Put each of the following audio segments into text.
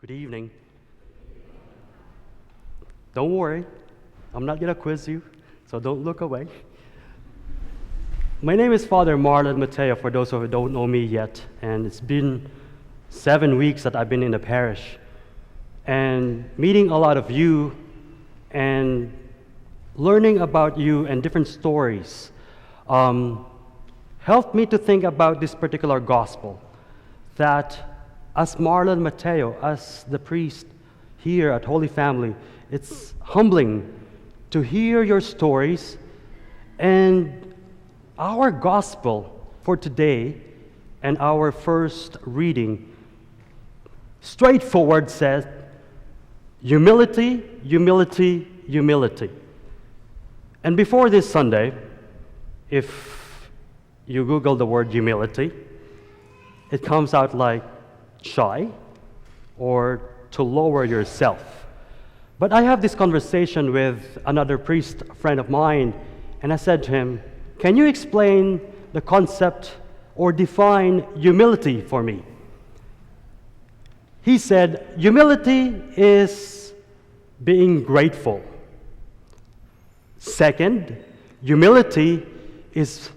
Good evening. Don't worry, I'm not going to quiz you, so don't look away. My name is Father Marlon Mateo, for those who don't know me yet, and it's been 7 weeks that I've been in the parish. And meeting a lot of you and learning about you and different stories helped me to think about this particular gospel, that as Marlon Mateo, as the priest here at Holy Family, it's humbling to hear your stories. And our gospel for today and our first reading straightforward says, humility, humility, humility. And before this Sunday, if you Google the word humility, it comes out like shy or to lower yourself. But I have this conversation with another priest friend of mine, and I said to him, can you explain the concept or define humility for me? He said, humility is being grateful. Second, humility is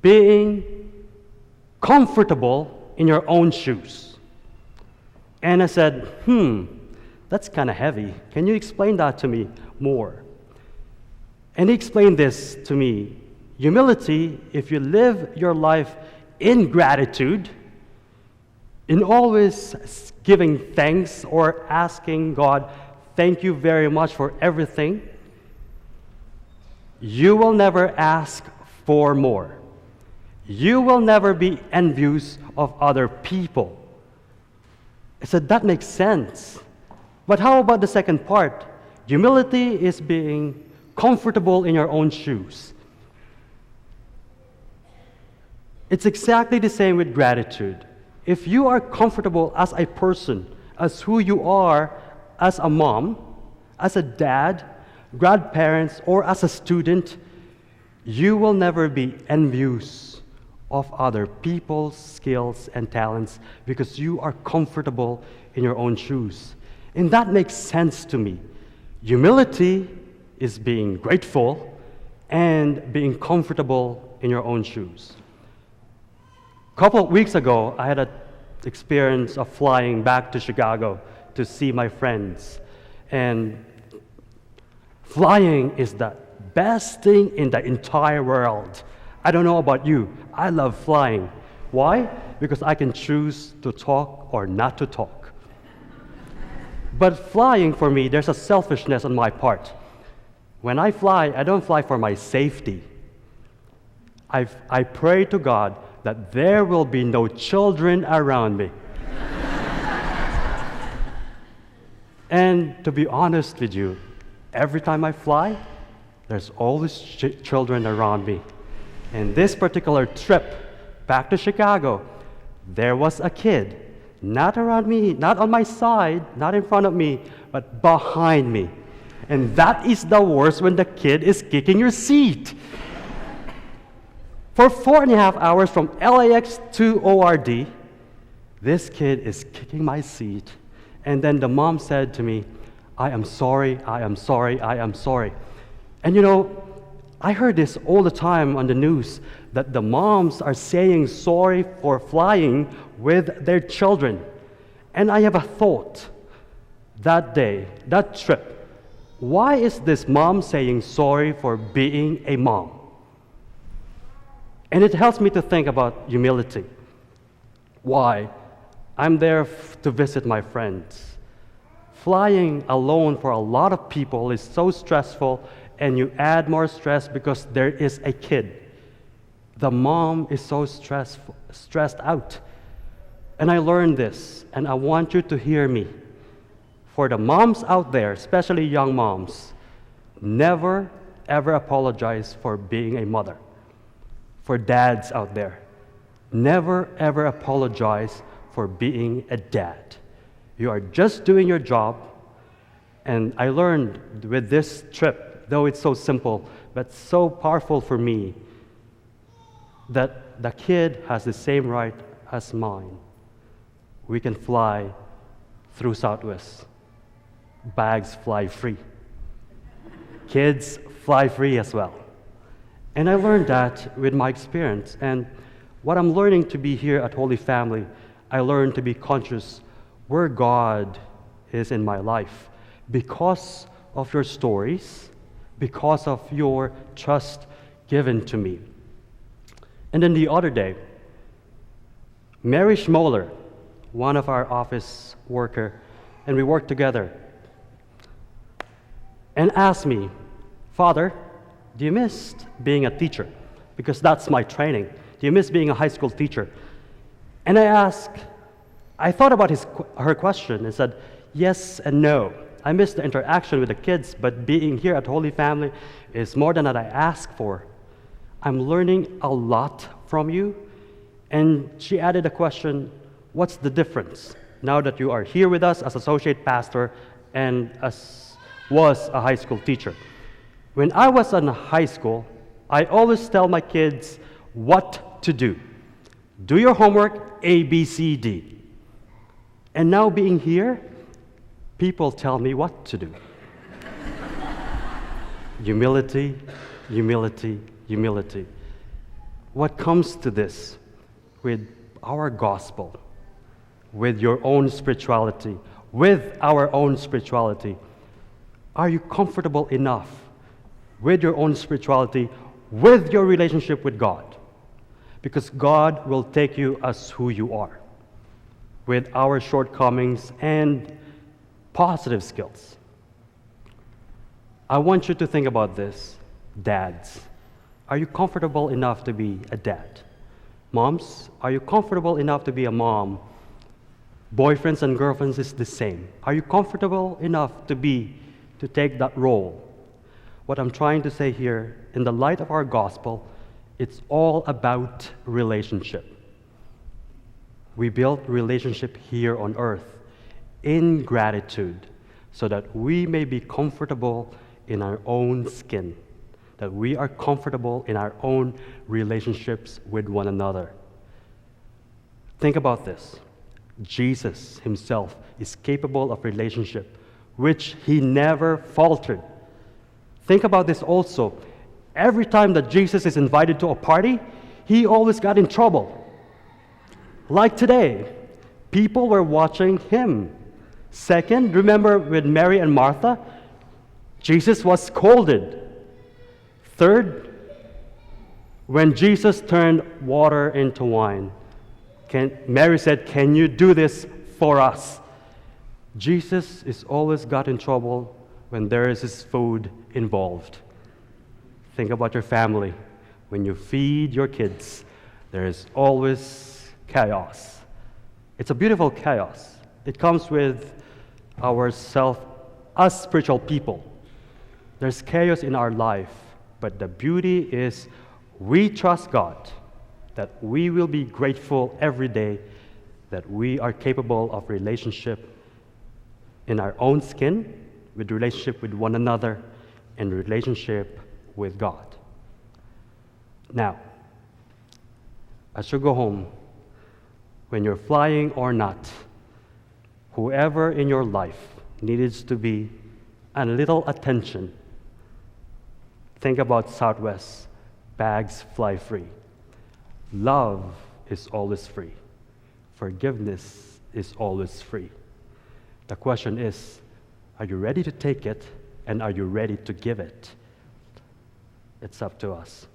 being comfortable in your own shoes. And I said, that's kind of heavy. Can you explain that to me more? And he explained this to me. Humility, if you live your life in gratitude, in always giving thanks or asking God, thank you very much for everything, you will never ask for more. You will never be envious of other people. I said, that makes sense. But how about the second part? Humility is being comfortable in your own shoes. It's exactly the same with gratitude. If you are comfortable as a person, as who you are, as a mom, as a dad, grandparents, or as a student, you will never be envious of other people's skills and talents because you are comfortable in your own shoes. And that makes sense to me. Humility is being grateful and being comfortable in your own shoes. A couple of weeks ago, I had an experience of flying back to Chicago to see my friends. And flying is the best thing in the entire world. I don't know about you. I love flying. Why? Because I can choose to talk or not to talk. But flying, for me, there's a selfishness on my part. When I fly, I don't fly for my safety. I pray to God that there will be no children around me. And to be honest with you, every time I fly, there's always children around me. And this particular trip back to Chicago, there was a kid, not around me, not on my side, not in front of me, but behind me. And that is the worst, when the kid is kicking your seat. For 4.5 hours from LAX to ORD, this kid is kicking my seat. And then the mom said to me, I am sorry, I am sorry, I am sorry. And you know, I heard this all the time on the news, that the moms are saying sorry for flying with their children. And I have a thought that day, that trip. Why is this mom saying sorry for being a mom? And it helps me to think about humility. Why? I'm there to visit my friends. Flying alone for a lot of people is so stressful, and you add more stress because there is a kid. The mom is so stressed out. And I learned this, and I want you to hear me. For the moms out there, especially young moms, never ever apologize for being a mother. For dads out there, never ever apologize for being a dad. You are just doing your job. And I learned with this trip, though it's so simple, but so powerful for me, that the kid has the same right as mine. We can fly through Southwest. Bags fly free. Kids fly free as well. And I learned that with my experience. And what I'm learning to be here at Holy Family, I learned to be conscious where God is in my life because of your stories, because of your trust given to me. And then the other day, Mary Schmoller, one of our office worker, and we worked together, and asked me, Father, do you miss being a teacher? Because that's my training. Do you miss being a high school teacher? And I thought about her question and said, yes and no. I miss the interaction with the kids, but being here at Holy Family is more than that I asked for. I'm learning a lot from you. And she added a question, what's the difference now that you are here with us as associate pastor and was a high school teacher? When I was in high school, I always tell my kids what to do. Do your homework, A, B, C, D. And now being here, people tell me what to do. Humility, humility, humility. What comes to this with our gospel, with your own spirituality, with our own spirituality? Are you comfortable enough with your own spirituality, with your relationship with God? Because God will take you as who you are, with our shortcomings and positive skills. I want you to think about this, dads. Are you comfortable enough to be a dad? Moms, are you comfortable enough to be a mom? Boyfriends and girlfriends is the same. Are you comfortable enough to take that role? What I'm trying to say here, in the light of our gospel, it's all about relationship. We build relationship here on earth in gratitude so that we may be comfortable in our own skin, that we are comfortable in our own relationships with one another. Think about this. Jesus himself is capable of relationship, which he never faltered. Think about this also. Every time that Jesus is invited to a party, he always got in trouble. Like today, people were watching him. Second, remember with Mary and Martha, Jesus was scolded. Third, when Jesus turned water into wine, Mary said, "Can you do this for us?" Jesus is always got in trouble when there is his food involved. Think about your family. When you feed your kids, there is always chaos. It's a beautiful chaos. It comes with us spiritual people. There's chaos in our life, but the beauty is we trust God that we will be grateful every day that we are capable of relationship in our own skin, with relationship with one another, and relationship with God. Now, as you go home, when you're flying or not, whoever in your life needs to be a little attention, think about Southwest, bags fly free. Love is always free. Forgiveness is always free. The question is, are you ready to take it, and are you ready to give it? It's up to us.